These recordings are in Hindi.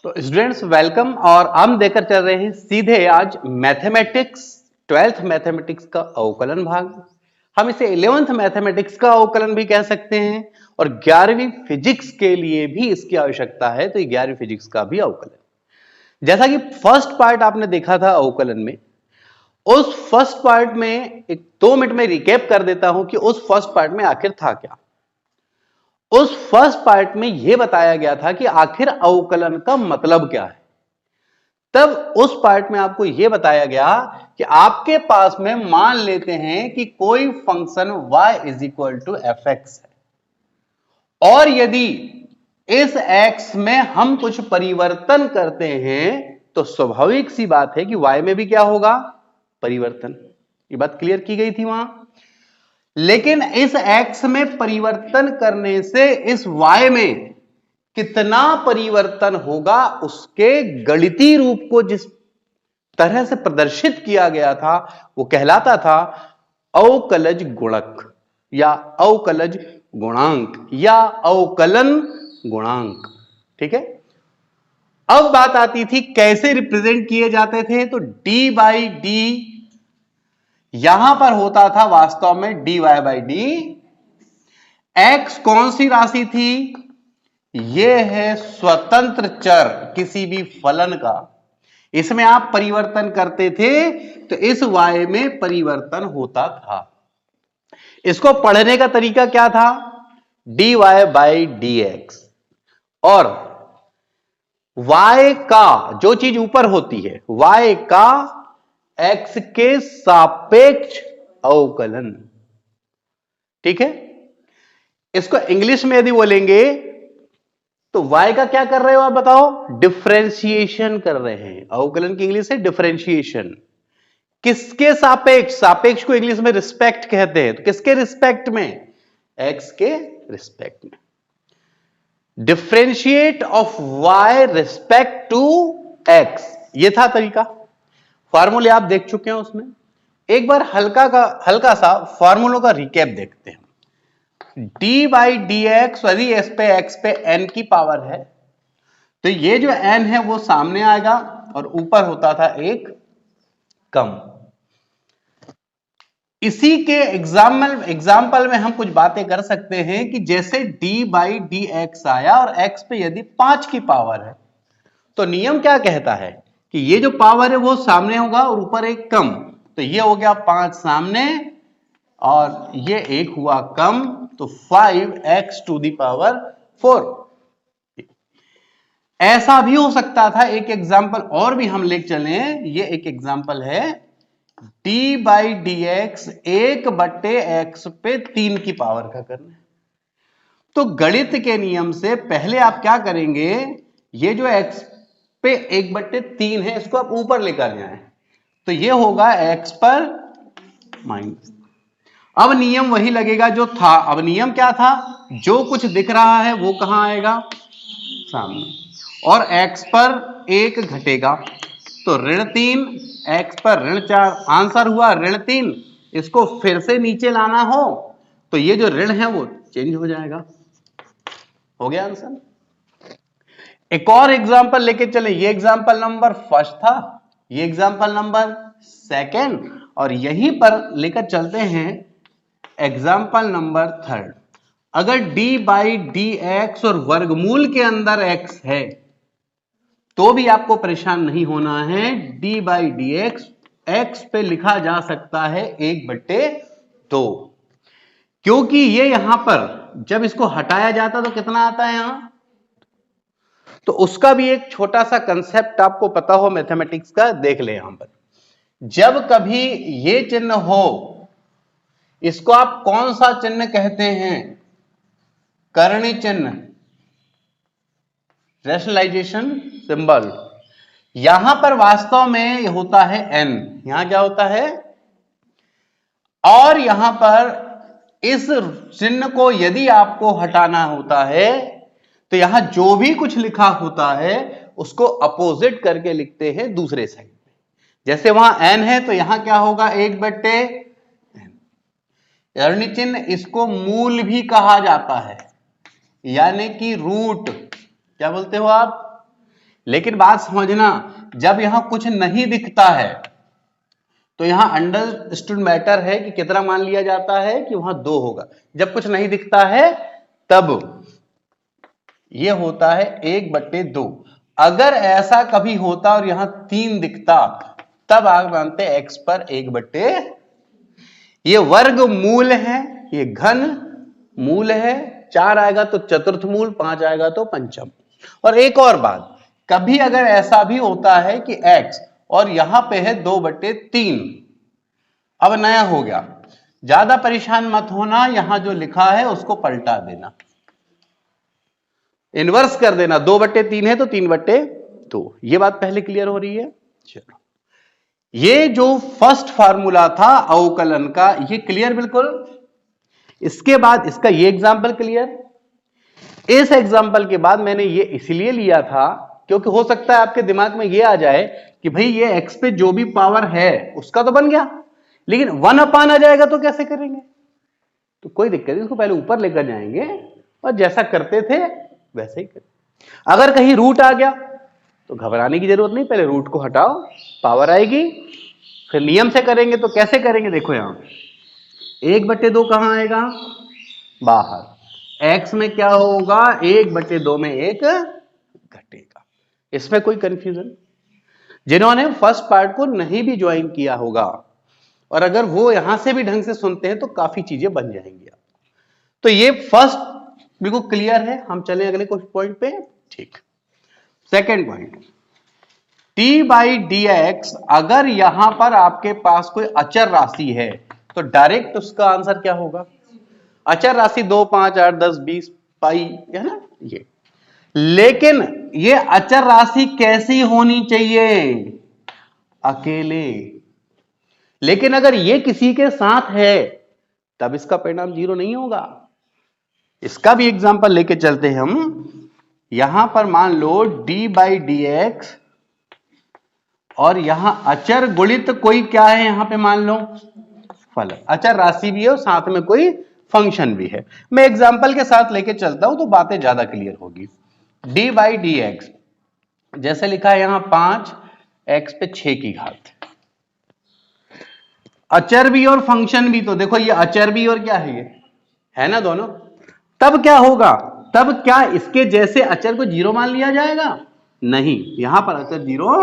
तो स्टूडेंट्स वेलकम। और हम देकर चल रहे हैं सीधे आज मैथमेटिक्स 12th मैथमेटिक्स का अवकलन भाग। हम इसे 11th मैथमेटिक्स का अवकलन भी कह सकते हैं और 11वीं फिजिक्स के लिए भी इसकी आवश्यकता है, तो 11वीं फिजिक्स का भी अवकलन। जैसा कि फर्स्ट पार्ट आपने देखा था अवकलन में, उस फर्स्ट पार्ट में एक 2 मिनट में रिकैप कर देता हूं कि उस फर्स्ट पार्ट में आखिर था क्या। उस फर्स्ट पार्ट में यह बताया गया था कि आखिर अवकलन का मतलब क्या है। तब उस पार्ट में आपको यह बताया गया कि आपके पास में मान लेते हैं कि कोई function y is equal to f x है और यदि इस x में हम कुछ परिवर्तन करते हैं तो स्वाभाविक सी बात है कि y में भी क्या होगा, परिवर्तन। ये बात क्लियर की गई थी वहां। लेकिन इस x में परिवर्तन करने से इस y में कितना परिवर्तन होगा, उसके गणितीय रूप को जिस तरह से प्रदर्शित किया गया था वो कहलाता था अवकलज गुणक या अवकलज गुणांक या अवकलन गुणांक। ठीक है। अब बात आती थी कैसे रिप्रेजेंट किए जाते थे, तो डी बाई डी यहां पर होता था वास्तव में d y by d. X कौन सी राशि थी, यह है स्वतंत्र चर किसी भी फलन का। इसमें आप परिवर्तन करते थे तो इस y में परिवर्तन होता था। इसको पढ़ने का तरीका क्या था, dy बाई डी एक्स। और y का जो चीज ऊपर होती है y का x के सापेक्ष अवकलन। ठीक है। इसको इंग्लिश में यदि बोलेंगे तो y का क्या कर रहे हो आप बताओ, डिफरेंशिएशन कर रहे हैं। अवकलन की इंग्लिश है डिफरेंशिएशन। किसके सापेक्ष, सापेक्ष को इंग्लिश में रिस्पेक्ट कहते हैं, तो किसके रिस्पेक्ट में, x के रिस्पेक्ट में। Differentiate of y respect to x, ये था तरीका। फार्मूले आप देख चुके हैं उसमें। एक बार हल्का सा फार्मूलों का रिकैप देखते हैं। डी बाई डी एक्स, यदि एस पे एक्स पे एन की पावर है तो ये जो एन है वो सामने आएगा और ऊपर होता था एक कम। इसी के एग्जाम्पल में हम कुछ बातें कर सकते हैं कि जैसे d बाई डी एक्स आया और x पे यदि 5 की पावर है तो नियम क्या कहता है कि ये जो पावर है वो सामने होगा और ऊपर एक कम। तो ये हो गया 5 सामने और ये एक हुआ कम, तो 5x टू दी पावर 4। ऐसा भी हो सकता था, एक एग्जाम्पल और भी हम ले चले। ये एक एग्जाम्पल है d by d x 1/x पे 3 की पावर का करना है। तो गणित के नियम से पहले आप क्या करेंगे, ये जो x पे 1/3 है इसको आप ऊपर लेकर जाएं तो ये होगा x पर माइनस। अब नियम वही लगेगा जो था। अब नियम क्या था, जो कुछ दिख रहा है वो कहां आएगा, सामने, और x पर 1 घटेगा तो -3, x पर -4, आंसर हुआ -3। इसको फिर से नीचे लाना हो तो ये जो ऋण है वो चेंज हो जाएगा। हो गया आंसर। एक और एग्जांपल लेके चले। ये एग्जांपल नंबर फर्स्ट था, ये एग्जांपल नंबर सेकंड, और यहीं पर लेकर चलते हैं एग्जांपल नंबर थर्ड। अगर d बाई डी एक्स और वर्गमूल के अंदर x है तो भी आपको परेशान नहीं होना है। d बाई डी एक्स पे लिखा जा सकता है 1/2, क्योंकि ये यहां पर जब इसको हटाया जाता तो कितना आता है यहां, तो उसका भी एक छोटा सा कंसेप्ट आपको पता हो मैथमेटिक्स का, देख ले। यहां पर जब कभी ये चिन्ह हो, इसको आप कौन सा चिन्ह कहते हैं, करणी चिन्ह, रैशनलाइजेशन सिंबल। यहां पर वास्तव में होता है n, यहां क्या होता है, और यहां पर इस चिन्ह को यदि आपको हटाना होता है तो यहां जो भी कुछ लिखा होता है उसको अपोजिट करके लिखते हैं दूसरे साइड में। जैसे वहां n है तो यहां क्या होगा, 1/n। ऋण चिन्ह इसको मूल भी कहा जाता है, यानी कि रूट, क्या बोलते हो आप। लेकिन बात समझना, जब यहां कुछ नहीं दिखता है तो यहां अंडरस्टूड मैटर है कि कितना मान लिया जाता है कि वहां 2 होगा। जब कुछ नहीं दिखता है तब ये होता है 1/2। अगर ऐसा कभी होता और यहां 3 दिखता तब आप मानते x पर 1/। ये वर्ग मूल है, ये घन मूल है, 4 आएगा तो चतुर्थ मूल, 5 आएगा तो पंचम। और एक और बात, कभी अगर ऐसा भी होता है कि x और यहां पे है 2/3, अब नया हो गया, ज्यादा परेशान मत होना, यहां जो लिखा है उसको पलटा देना, इनवर्स कर देना। 2/3 है तो 3/2। ये बात पहले क्लियर हो रही है। चलो, ये जो फर्स्ट फार्मूला था अवकलन का, ये क्लियर बिल्कुल। इसके बाद इसका ये एग्जांपल क्लियर। इस एग्जांपल के बाद मैंने ये इसलिए लिया था क्योंकि हो सकता है आपके दिमाग में ये आ जाए कि भाई ये x पे जो भी पावर है उसका तो बन गया, लेकिन 1/, आ जाएगा तो कैसे करेंगे। तो कोई दिक्कत नहीं, इसको पहले ऊपर लेकर जाएंगे और जैसा करते थे वैसे ही करें। अगर कहीं रूट आ गया तो घबराने की जरूरत नहीं, पहले रूट को हटाओ, पावर आएगी, फिर नियम से करेंगे। तो कैसे करेंगे, देखो यहां 1/2 कहां आएगा, बाहर। x में क्या होगा, 1/2 में 1 घटेगा। इसमें कोई कंफ्यूजन? जिन्होंने फर्स्ट पार्ट को नहीं भी ज्वाइन किया होगा और अगर वो यहां से भी ढंग से सुनते हैं तो काफी चीजें बन जाएंगी। तो ये फर्स्ट बिल्कुल क्लियर है। हम चलें अगले कुछ पॉइंट पे। ठीक, सेकेंड पॉइंट, t/dx, अगर यहां पर आपके पास कोई अचर राशि है तो डायरेक्ट उसका आंसर क्या होगा। अचर राशि 2, 5, 8, 10, 20 पाई है ना ये। लेकिन ये अचर राशि कैसी होनी चाहिए, अकेले। लेकिन अगर ये किसी के साथ है तब इसका परिणाम 0 नहीं होगा। इसका भी एग्जांपल लेके चलते हैं हम। यहां पर मान लो d/dx और यहां अचर गुणित कोई क्या है, यहां पे मान लो फलन, अचर राशि भी है और साथ में कोई फंक्शन भी है। मैं एग्जांपल के साथ लेके चलता हूं तो बातें ज्यादा क्लियर होगी। d/dx जैसे लिखा है यहां 5 x पे 6 की घात, अचर भी और फंक्शन भी। तो देखो ये अचर भी और क्या है, ये है ना दोनों। तब क्या होगा, तब क्या इसके जैसे अचर को 0 मान लिया जाएगा, नहीं, यहां पर अचर 0,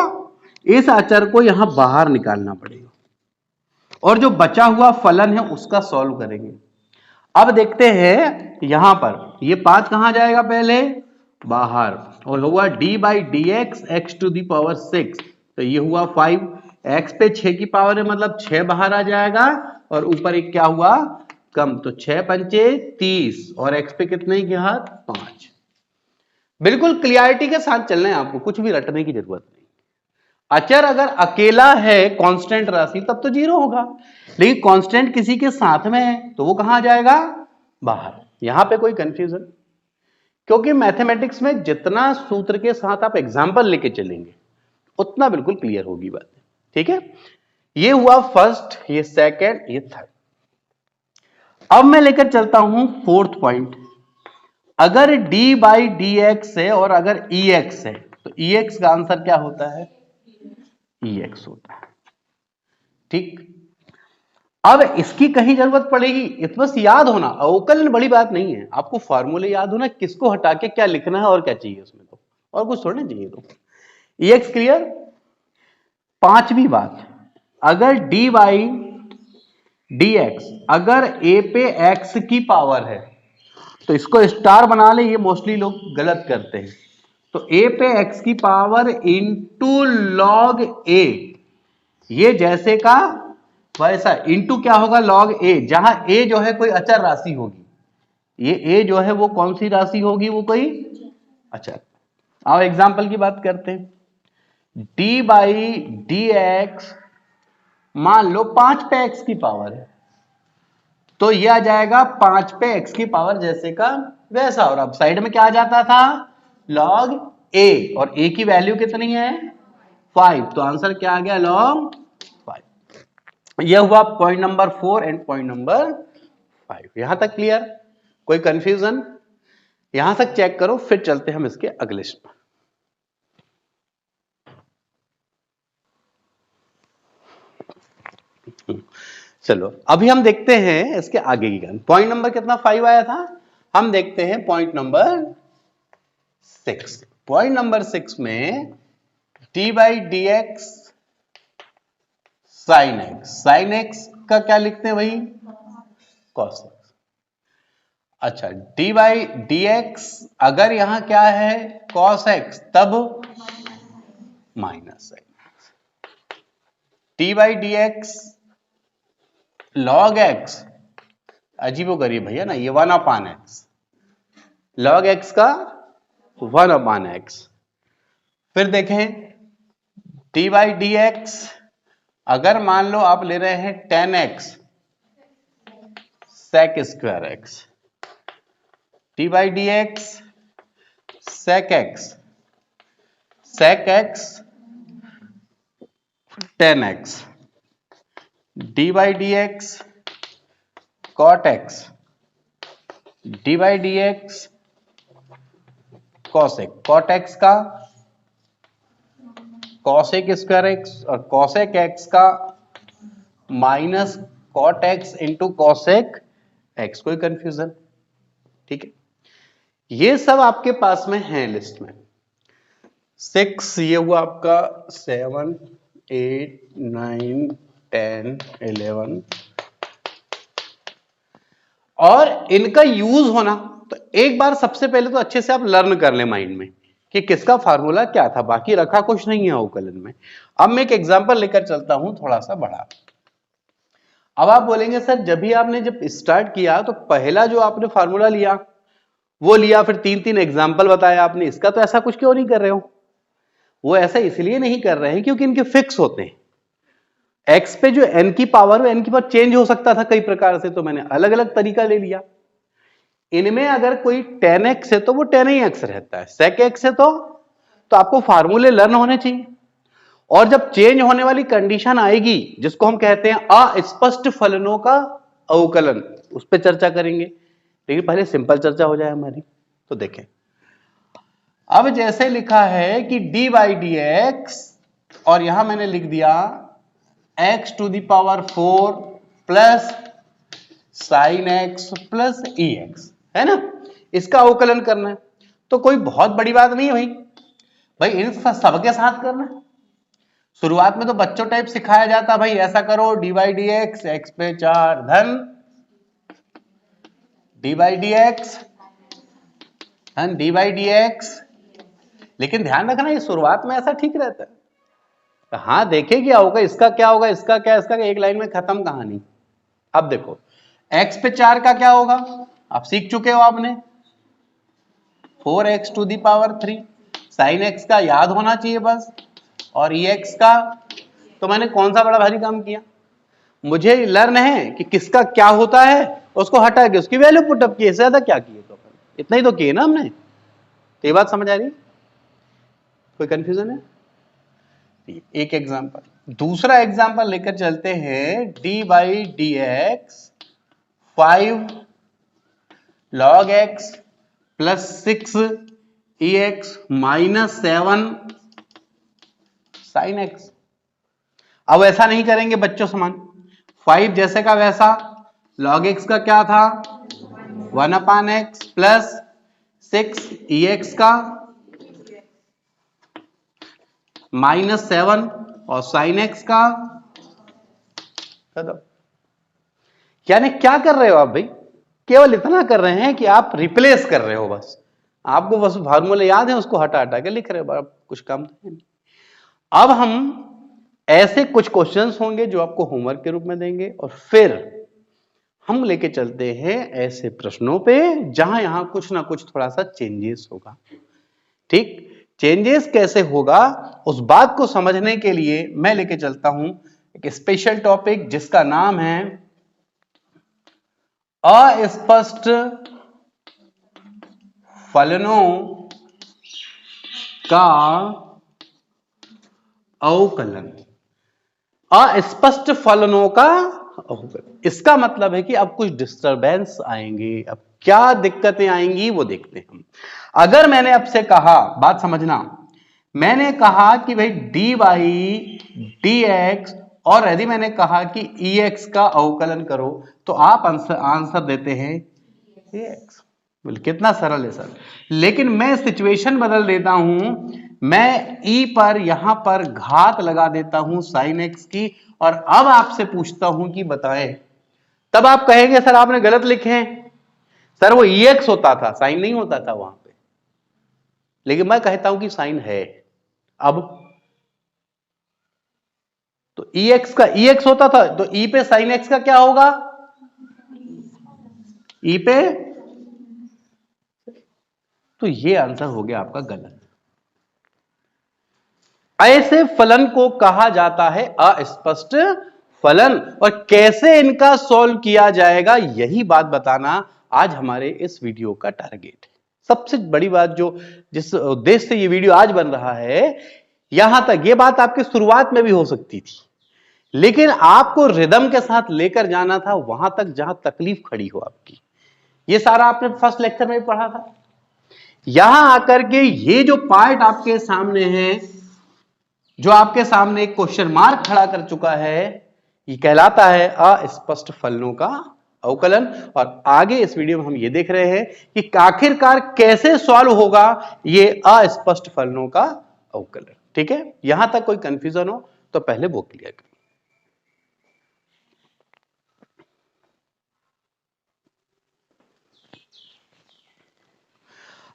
इस अचर को यहां बाहर निकालना पड़ेगा और जो बचा हुआ फलन है उसका सॉल्व करेंगे। अब देखते हैं यहां पर ये 5 कहां जाएगा, पहले बाहर, और हुआ d/dx x⁶, तो ये हुआ 5, x पे 6 की पावर है मतलब 6 बाहर आ जाएगा और ऊपर एक क्या हुआ कम, तो 6 पंचे 30 और x पे कितने की घात 5। बिल्कुल क्लियरिटी के साथ चलना है आपको, कुछ भी रटने की जरूरत नहीं। अचर अगर अकेला है कांस्टेंट राशि तब तो 0 होगा, लेकिन कांस्टेंट किसी के साथ में है तो वो कहां जाएगा, बाहर। यहां पे कोई कंफ्यूजन, क्योंकि मैथमेटिक्स में जितना सूत्र के साथ आप एग्जांपल लेके चलेंगे उतना बिल्कुल क्लियर होगी बात। ठीक है, ये हुआ फर्स्ट, ये सेकंड, ये थर्ड। अब मैं लेकर चलता हूं फोर्थ पॉइंट। अगर d/dx है और अगर ex है तो ex का आंसर क्या होता है, ex होता है। ठीक, अब इसकी कहीं जरूरत पड़ेगी, तो बस याद होना, अवकलन बड़ी बात नहीं है, आपको फार्मूले याद होना, किसको हटा के क्या लिखना है और क्या चाहिए उसमें, तो और कुछ थोड़ा चाहिए। तो ex क्लियर। पांचवी बात, अगर d/dx अगर a पे x की पावर है तो इसको स्टार बना ले, ये मोस्टली लोग गलत करते हैं। तो a पे x की पावर इंटू लॉग a, ये जैसे का वैसा, इंटू क्या होगा लॉग a, जहां a जो है कोई अचर राशि होगी, ये a जो है वो कौन सी राशि होगी, वो कोई अचर। आओ एग्जांपल की बात करते हैं। d/dx मान लो 5 पे x की पावर है तो यह आ जाएगा 5 पे x की पावर जैसे का वैसा, और अब साइड में क्या आ जाता था, log a, और a की वैल्यू कितनी है 5, तो आंसर क्या आ गया log 5। यह हुआ point number 4 and point number 5। यहां तक क्लियर, कोई कंफ्यूजन, यहां तक चेक करो, फिर चलते हम इसके अगले स्टेप। चलो अभी हम देखते हैं इसके आगे की गण। पॉइंट नंबर कितना 5 आया था, हम देखते हैं पॉइंट नंबर 6। पॉइंट नंबर 6 में D by d x sine x, sine x का क्या लिखते हैं भाई, कॉस एक्स। अच्छा, डी बाई डी एक्स अगर यहां क्या है कॉस एक्स तब minus x, d by d x log x, अजीबो गरीब भैया ना, ये 1/x, लॉग एक्स का 1/x। फिर देखें डी बाई डी एक्स अगर मान लो आप ले रहे हैं 10x sec square x, d by d x sec x, sec x 10x, D by d x cot x, D by d x cos x, cot x का cosec स्क्वायर एक्स और cosec x का minus cot x into cosec x, कोई कंफ्यूजन, ठीक है। ये सब आपके पास में है लिस्ट में। 6 ये हुआ आपका, 7 8 9 10 11, और इनका यूज होना तो एक बार सबसे पहले तो अच्छे से आप लर्न कर ले माइंड में कि किसका फार्मूला क्या था, बाकी रखा कुछ नहीं है अवकलन में। अब मैं एक एग्जांपल लेकर चलता हूं थोड़ा सा बड़ा। अब आप बोलेंगे सर जब स्टार्ट किया तो पहला जो आपने फार्मूला लिया वो लिया, फिर 3 एग्जांपल बताया आपने, इसका तो ऐसा कुछ क्यों नहीं कर रहे हो? वो ऐसा इसलिए नहीं कर रहे हैं क्योंकि इनके फिक्स होते हैं। एक्स पे जो n की पावर चेंज हो सकता था कई प्रकार से, तो मैंने अलग अलग तरीका ले लिया। इनमें अगर कोई 10x है तो वो 10x रहता है, sec x है तो आपको फार्मूले लर्न होने चाहिए। और जब चेंज होने वाली कंडीशन आएगी जिसको हम कहते हैं अस्पष्ट फलनों का अवकलन, उस पर चर्चा करेंगे, लेकिन पहले सिंपल चर्चा हो जाए हमारी। तो देखें, अब जैसे लिखा है कि डी बाई डी एक्स, और यहां मैंने लिख दिया x to the power 4 plus sine x plus e x, है ना, इसका अवकलन करना है। तो कोई बहुत बड़ी बात नहीं है भाई इन सबके साथ करना है। शुरुआत में तो बच्चों टाइप सिखाया जाता भाई ऐसा करो, D by d x, x पे 4 धन डी बाई डी एक्स धन डी बाई डी एक्स। लेकिन ध्यान रखना ये शुरुआत में ऐसा ठीक रहता है। हाँ देखे क्या होगा, इसका क्या होगा, इसका क्या, इसका क्या, एक लाइन में खत्म कहानी। अब देखो x पे 4 का क्या होगा, आप सीख चुके हो आपने, 4x to the power 3, sine x का याद होना चाहिए बस, और ex का तो मैंने कौन सा बड़ा भारी काम किया, मुझे लर्न है कि किसका क्या होता है, उसको हटा के उसकी वैल्यू पुटअप की, ज्यादा क्या किए, तो इतना ही तो किए ना हमने। तो ये बात समझ आ रही, कोई कंफ्यूजन है? एक एग्जांपल, दूसरा एग्जांपल लेकर चलते हैं, D by d x 5 log x plus 6 ex minus 7 sin x। अब ऐसा नहीं करेंगे बच्चों समान, 5 जैसे का वैसा, log x का क्या था 1/x प्लस 6 ex का माइनस 7 और साइन एक्स का, यानी क्या कर रहे हो आप भाई, केवल इतना कर रहे हैं कि आप रिप्लेस कर रहे हो, बस आपको बस फार्मूले याद है उसको हटा हटा के लिख रहे हो, कुछ काम तो नहीं। अब हम ऐसे कुछ क्वेश्चंस होंगे जो आपको होमवर्क के रूप में देंगे, और फिर हम लेके चलते हैं ऐसे प्रश्नों पे जहां यहां कुछ ना कुछ थोड़ा सा चेंजेस होगा। ठीक, चेंजेस कैसे होगा उस बात को समझने के लिए मैं लेके चलता हूं एक स्पेशल टॉपिक जिसका नाम है अस्पष्ट फलनों का अवकलन। अस्पष्ट फलनों का अवकलन, इसका मतलब है कि अब कुछ डिस्टरबेंस आएंगे, अब क्या दिक्कतें आएंगी वो देखते हैं हम। अगर मैंने आपसे कहा, बात समझना, मैंने कहा कि भाई डी बाई डी एक्स और यदि मैंने कहा कि EX का अवकलन करो तो आप आंसर देते हैं EX। बोले कितना सरल है सर। लेकिन मैं सिचुएशन बदल देता हूं, मैं E पर यहां पर घात लगा देता हूं sin x की, और अब आपसे पूछता हूं कि बताएं, तब आप कहेंगे सर आपने गलत लिखे हैं, सर वो EX होता था, साइन नहीं होता था वहां पे। लेकिन मैं कहता हूं कि साइन है। अब तो EX का EX होता था तो E पे साइन x का क्या होगा, E पे, तो ये आंसर हो गया आपका गलत। ऐसे फलन को कहा जाता है अस्पष्ट फलन, और कैसे इनका सॉल्व किया जाएगा यही बात बताना आज हमारे इस वीडियो का टारगेट है। सबसे बड़ी बात जो जिस उद्देश्य से ये वीडियो आज बन रहा है, यहां तक ये बात आपकी शुरुआत में भी हो सकती थी, लेकिन आपको रिदम के साथ लेकर जाना था वहां तक जहां तकलीफ खड़ी हो आपकी। ये सारा आपने फर्स्ट लेक्चर में भी पढ़ा था। यहां आकर के ये जो पार्ट आपके सामने है, जो आपके सामने एक क्वेश्चन मार्क खड़ा कर चुका है, ये कहलाता है अस्पष्ट फलनों का अवकलन। और आगे इस वीडियो में हम ये देख रहे हैं कि आखिरकार कैसे सॉल्व होगा ये अस्पष्ट फलनों का अवकलन। ठीक है, यहां तक कोई कंफ्यूजन हो तो पहले वो क्लियर करें।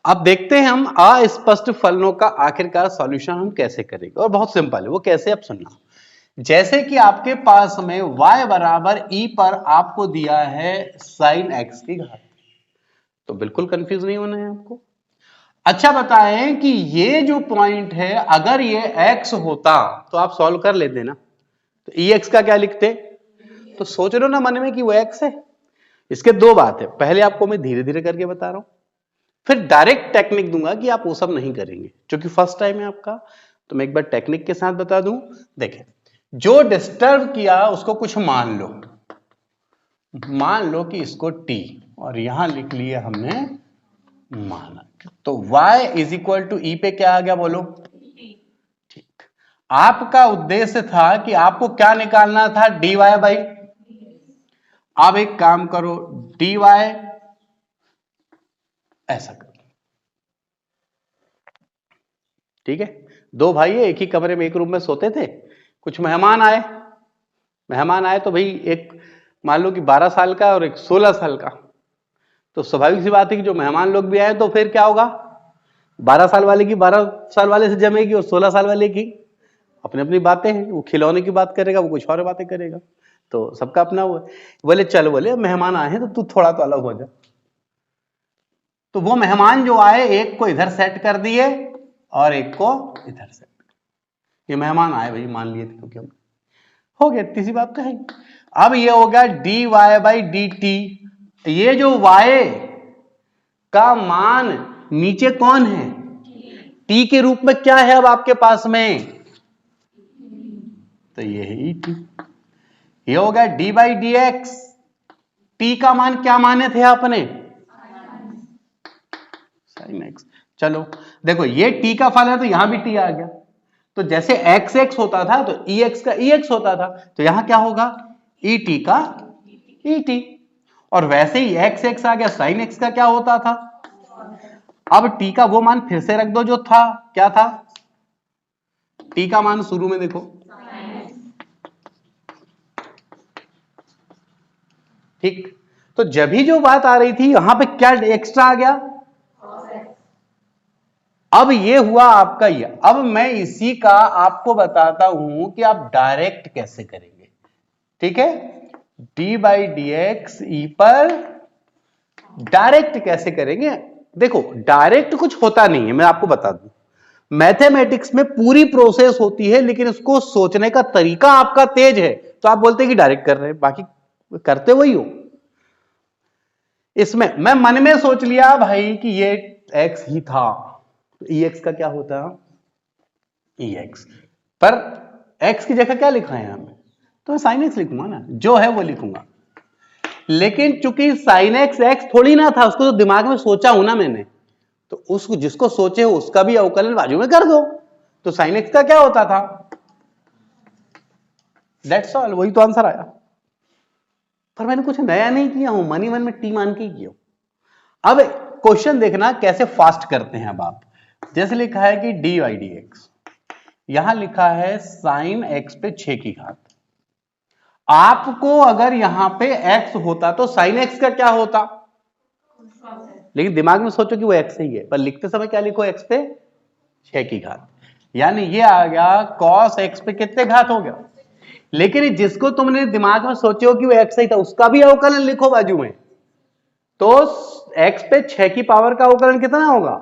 अब देखते हैं हम अस्पष्ट फलनों का आखिरकार सॉल्यूशन हम कैसे करेंगे, और बहुत सिंपल है वो कैसे, अब सुनना। जैसे कि आपके पास में y बराबर e पर आपको दिया है sin x की घात, तो बिल्कुल कंफ्यूज नहीं होना है आपको। अच्छा बताएं कि ये जो पॉइंट है अगर ये x होता तो आप सॉल्व कर लेते ना, तो ex का क्या लिखते, तो सोच रहे हो ना मन में कि वो x है। इसके दो बात है, पहले आपको मैं धीरे धीरे करके बता रहा हूं, फिर डायरेक्ट टेक्निक दूंगा कि आप वो सब नहीं करेंगे क्योंकि फर्स्ट टाइम है आपका, तो मैं एक बार टेक्निक के साथ बता दूं। देखें, जो डिस्टर्ब किया उसको कुछ मान लो, मान लो कि इसको t, और यहां लिख लिया हमने माना, तो y इज इक्वल टू ई पे क्या आ गया बोलो, ठीक। आपका उद्देश्य था कि आपको क्या निकालना था, dy बाई, अब एक काम करो dy ऐसा करो, ठीक है। दो भाई एक ही कमरे में एक रूम में सोते थे, कुछ मेहमान आए तो भाई एक मान लो कि 12 साल का और एक 16 साल का, तो स्वाभाविक सी बात है कि जो मेहमान लोग भी आए तो फिर क्या होगा, 12 साल वाले की 12 साल वाले से जमेगी और 16 साल वाले की अपनी अपनी बातें हैं, वो खिलौने की बात करेगा, वो कुछ और बातें करेगा, तो सबका अपना वो। बोले चल, बोले मेहमान आए हैं तो तू थोड़ा तो अलग हो जा, तो वो मेहमान जो आए एक को इधर सेट कर दिए और एक को इधर सेट, ये मेहमान आए भाई मान लिए थे क्योंकि हम हो गया, तीसरी बात तो है। अब ये हो गया dy बाई डी टी, ये जो y का मान नीचे कौन है, t के रूप में क्या है अब आपके पास में, तो ये है ई टी। ये हो गया D by d x, T का मान क्या माने थे आपने, साइन एक्स। चलो देखो ये t का फल है तो यहां भी t आ गया, तो जैसे एक्स एक्स होता था तो ई एक्स का ई एक्स होता था, तो यहां क्या होगा ई टी का ई टी, और वैसे ही एक्स एक्स आ गया, साइन एक्स का क्या होता था। अब टी का वो मान फिर से रख दो जो था, क्या था, टी का मान शुरू में देखो, ठीक। तो जब ही जो बात आ रही थी यहां पे क्या एक्स्ट्रा आ गया, अब ये हुआ आपका ये। अब मैं इसी का आपको बताता हूं कि आप डायरेक्ट कैसे करेंगे, ठीक है। डी बाई डी एक्स ई पर डायरेक्ट कैसे करेंगे, देखो डायरेक्ट कुछ होता नहीं है, मैं आपको बता दूं, मैथमेटिक्स में पूरी प्रोसेस होती है, लेकिन उसको सोचने का तरीका आपका तेज है तो आप बोलते हैं कि डायरेक्ट कर रहे हैं, बाकी करते वही हो। इसमें मैं मन में सोच लिया भाई कि ये x ही था, तो ex का क्या होता है ex, पर x की जगह क्या लिखा है यहां में, तो मैं साइन एक्स लिखूंगा ना, जो है वो लिखूंगा। लेकिन चूंकि साइन एक्स एक्स थोड़ी ना था, उसको तो दिमाग में सोचा हूं ना मैंने, तो उसको जिसको सोचे हो उसका भी अवकलन बाजू में कर दो, तो साइन एक्स का क्या होता था, दैट्स ऑल, वही तो आंसर आया। पर मैंने कुछ नया नहीं किया हूं, मनी वन में टी मान के ही किया हूं। अब क्वेश्चन देखना कैसे फास्ट करते हैं। अब आप जैसे लिखा है कि डी बाई डी एक्स, यहां लिखा है साइन एक्स पे 6 की घात। आपको अगर यहां पे x होता तो साइन एक्स का क्या होता, लेकिन दिमाग में सोचो कि वो x ही है, पर लिखते समय क्या लिखो, x पे 6 की घात, यानी ये आ गया cos x पे कितने घात हो गया। लेकिन जिसको तुमने दिमाग में सोचे हो कि वो x ही था, उसका भी अवकलन लिखो बाजू में, तो x पे 6 की पावर का अवकलन कितना होगा,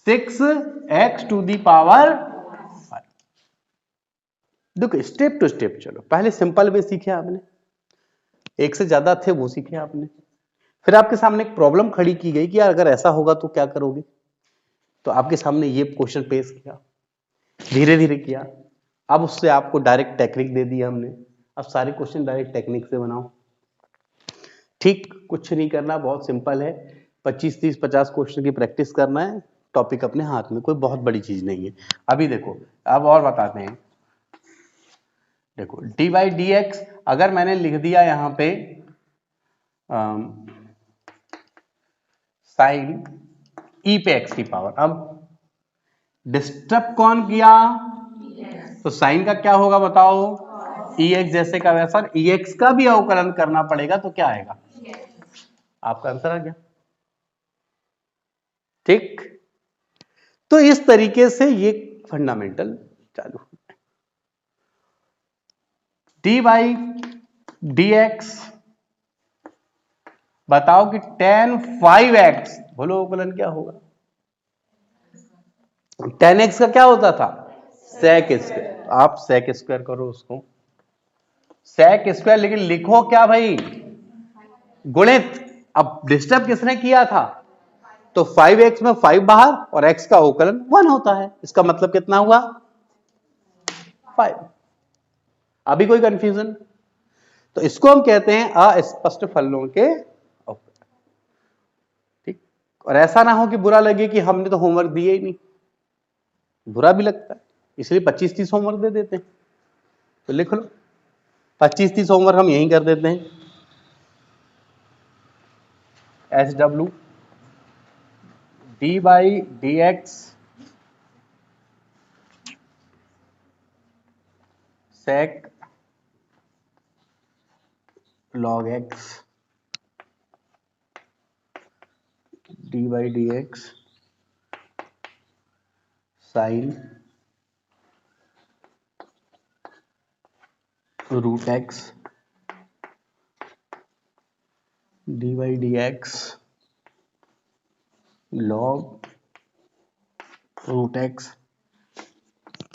6x टू दी पावर 5। देखो स्टेप टू स्टेप चलो, पहले सिंपल में सीखे आपने, एक से ज्यादा थे वो सीखे आपने, फिर आपके सामने एक प्रॉब्लम खड़ी की गई कि यार अगर ऐसा होगा तो क्या करोगे, तो आपके सामने ये क्वेश्चन पेश किया, धीरे धीरे किया, अब उससे आपको डायरेक्ट टेक्निक दे दी हमने, अब सारे क्वेश्चन डायरेक्ट टेक्निक से बनाओ। ठीक, कुछ नहीं करना, बहुत सिंपल है, 25 30 50 क्वेश्चन की प्रैक्टिस करना है, टॉपिक अपने हाथ में, कोई बहुत बड़ी चीज नहीं है। अभी देखो, अब और बताते हैं। देखो डी बाई डी एक्स, अगर मैंने लिख दिया यहां पे साइन ई पे एक्स की पावर, अब डिस्टर्ब कौन किया, तो साइन का क्या होगा बताओ, ई एक्स जैसे का वैसा, ई एक्स का भी अवकलन करना पड़ेगा, तो क्या आएगा, आपका आंसर आ गया। ठीक, तो इस तरीके से ये फंडामेंटल चालू, डी बाई डी एक्स, बताओ कि tan 5x, बोलो अवकलन क्या होगा, tan x का क्या होता था, sec स्क्वायर, आप sec स्क्वायर करो उसको, sec स्क्वायर, लेकिन लिखो क्या भाई, गुणित। अब डिस्टर्ब किसने किया था, तो 5x में 5 बाहर और x का अवकलन 1 होता है, इसका मतलब कितना हुआ 5। अभी कोई कंफ्यूजन, तो इसको हम कहते हैं अस्पष्ट फलनों के अवकलन। ठीक, और ऐसा ना हो कि बुरा लगे कि हमने तो होमवर्क दिए ही नहीं, बुरा भी लगता है, इसलिए 25 30 होमवर्क दे देते हैं, तो लिख लो 25 30 होमवर्क हम यहीं कर देते हैं। S W d by d x sec log x d by d x sine root x d by d x log root x,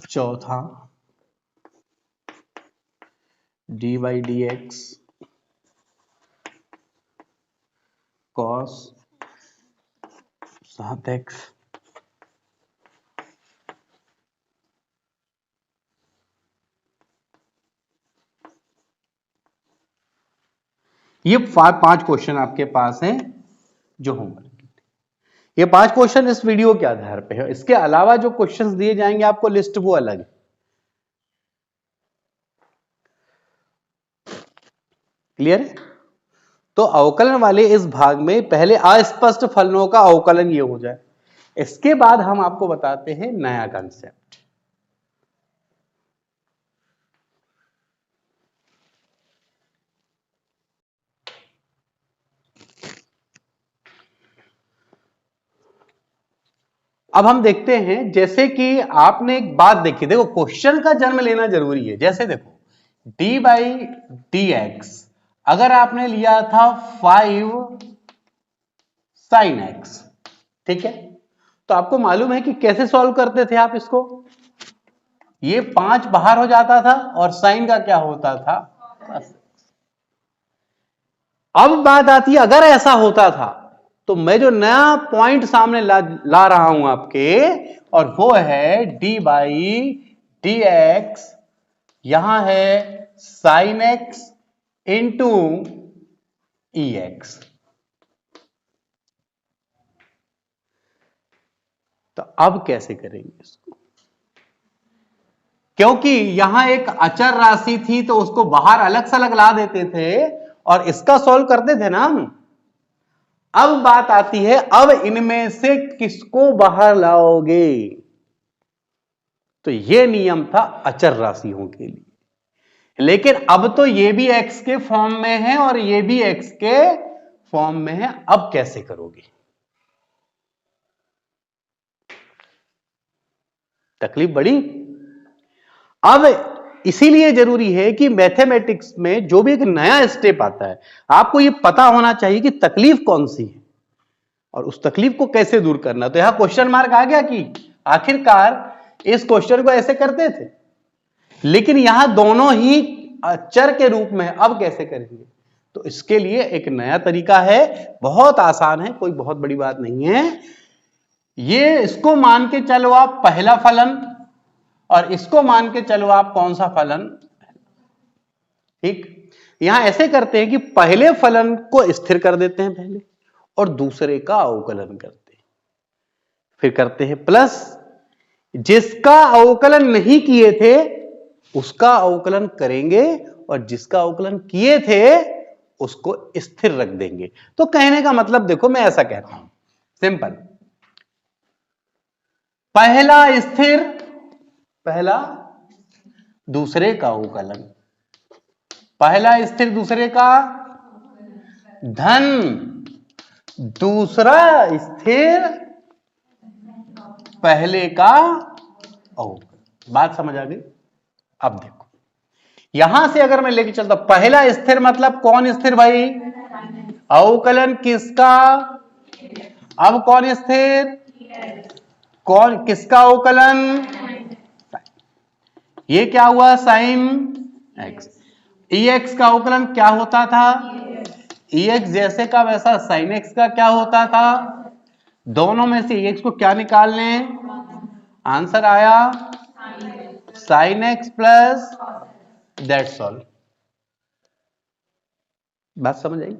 चौथा d by d x cos 7x, ये 5 क्वेश्चन आपके पास हैं जो होमवर्क, ये 5 क्वेश्चन इस वीडियो के आधार पे है, इसके अलावा जो क्वेश्चंस दिए जाएंगे आपको लिस्ट वो अलग है। क्लियर है, तो अवकलन वाले इस भाग में पहले अस्पष्ट फलनों का अवकलन ये हो जाए, इसके बाद हम आपको बताते हैं नया कंसेप्ट। अब हम देखते हैं, जैसे कि आपने एक बात देखी, देखो क्वेश्चन का जन्म लेना जरूरी है, जैसे देखो डी बाई डी एक्स, अगर आपने लिया था 5 साइन एक्स, ठीक है, तो आपको मालूम है कि कैसे सॉल्व करते थे आप इसको, ये 5 बाहर हो जाता था और साइन का क्या होता था, अब बात आती है अगर ऐसा होता था, तो मैं जो नया पॉइंट सामने ला रहा हूं आपके, और वो है डी बाई डी एक्स, यहां है साइन एक्स इंटू ई एक्स, तो अब कैसे करेंगे इसको, क्योंकि यहां एक अचर राशि थी तो उसको बाहर अलग से अलग ला देते थे और इसका सॉल्व करते थे ना हम। अब बात आती है, अब इनमें से किसको बाहर लाओगे? तो यह नियम था अचर राशियों के लिए, लेकिन अब तो ये भी x के फॉर्म में है और ये भी x के फॉर्म में है। अब कैसे करोगे? तकलीफ बड़ी। अब इसीलिए जरूरी है कि मैथमेटिक्स में जो भी एक नया स्टेप आता है, आपको ये पता होना चाहिए कि तकलीफ कौन सी है और उस तकलीफ को कैसे दूर करना। तो यहां क्वेश्चन मार्क आ गया कि आखिरकार इस क्वेश्चन को ऐसे करते थे, लेकिन यहां दोनों ही अचर के रूप में, अब कैसे करेंगे? तो इसके लिए एक नया तरीका है, बहुत आसान है, कोई बहुत बड़ी बात नहीं है। ये इसको मान के चलो आप पहला फलन और इसको मान के चलो आप कौन सा फलन। ठीक, यहां ऐसे करते हैं कि पहले फलन को स्थिर कर देते हैं पहले और दूसरे का अवकलन करते हैं, फिर करते हैं प्लस, जिसका अवकलन नहीं किए थे उसका अवकलन करेंगे और जिसका अवकलन किए थे उसको स्थिर रख देंगे। तो कहने का मतलब देखो, मैं ऐसा कहता हूं सिंपल, पहला स्थिर, पहला दूसरे का अवकलन, पहला स्थिर दूसरे का धन, दूसरा स्थिर पहले का अवकलन। बात समझ आ गई? अब देखो, यहां से अगर मैं लेके चलता हूं, पहला स्थिर मतलब कौन स्थिर भाई? अवकलन किसका? अब कौन स्थिर? कौन, किसका अवकलन? ये क्या हुआ? Sine x. एक्स का अवकलन क्या होता था? एक्स जैसे का वैसा साइन एक्स का क्या होता था? दोनों में से एक्स को क्या निकाल लें? आंसर आया sign x plus, that's all. बात समझ आई?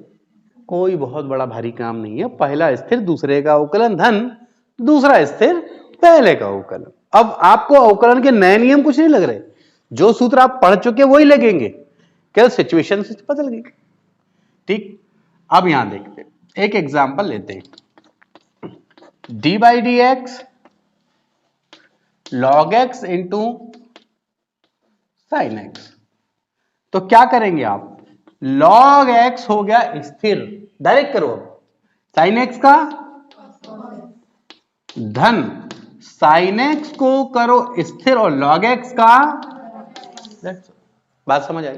कोई बहुत बड़ा भारी काम नहीं है। पहला स्थिर दूसरे का अवकलन धन, दूसरा स्थिर पहले का अवकलन। अब आपको अवकलन के नए नियम कुछ नहीं लग रहे, जो सूत्र आप पढ़ चुके वही लगेंगे, क्या सिचुएशन से बदल गई। ठीक, अब यहां देखते हैं, एक एग्जांपल लेते हैं, D by d x log x into sine x. तो क्या करेंगे आप? लॉग एक्स हो गया स्थिर, डायरेक्ट करो, साइन एक्स का धन, साइन एक्स को करो स्थिर और लॉग एक्स का। बात समझ आई?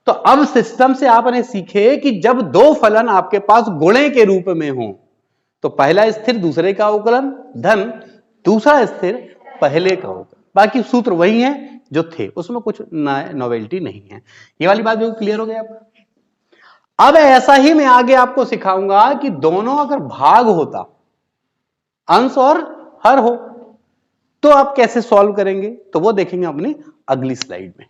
तो अब सिस्टम से आपने सीखे कि जब दो फलन आपके पास गुणे के रूप में हो तो पहला स्थिर दूसरे का अवकलन धन, दूसरा स्थिर पहले का अवकलन। बाकी सूत्र वही है जो थे, उसमें कुछ नोवेल्टी नहीं है। ये वाली बात जो क्लियर हो गया आपका। अब ऐसा ही मैं आगे आपको सिखाऊंगा कि दोनों अगर भाग होता, अंश और हर हो, तो आप कैसे सॉल्व करेंगे, तो वो देखेंगे अपनी अगली स्लाइड में।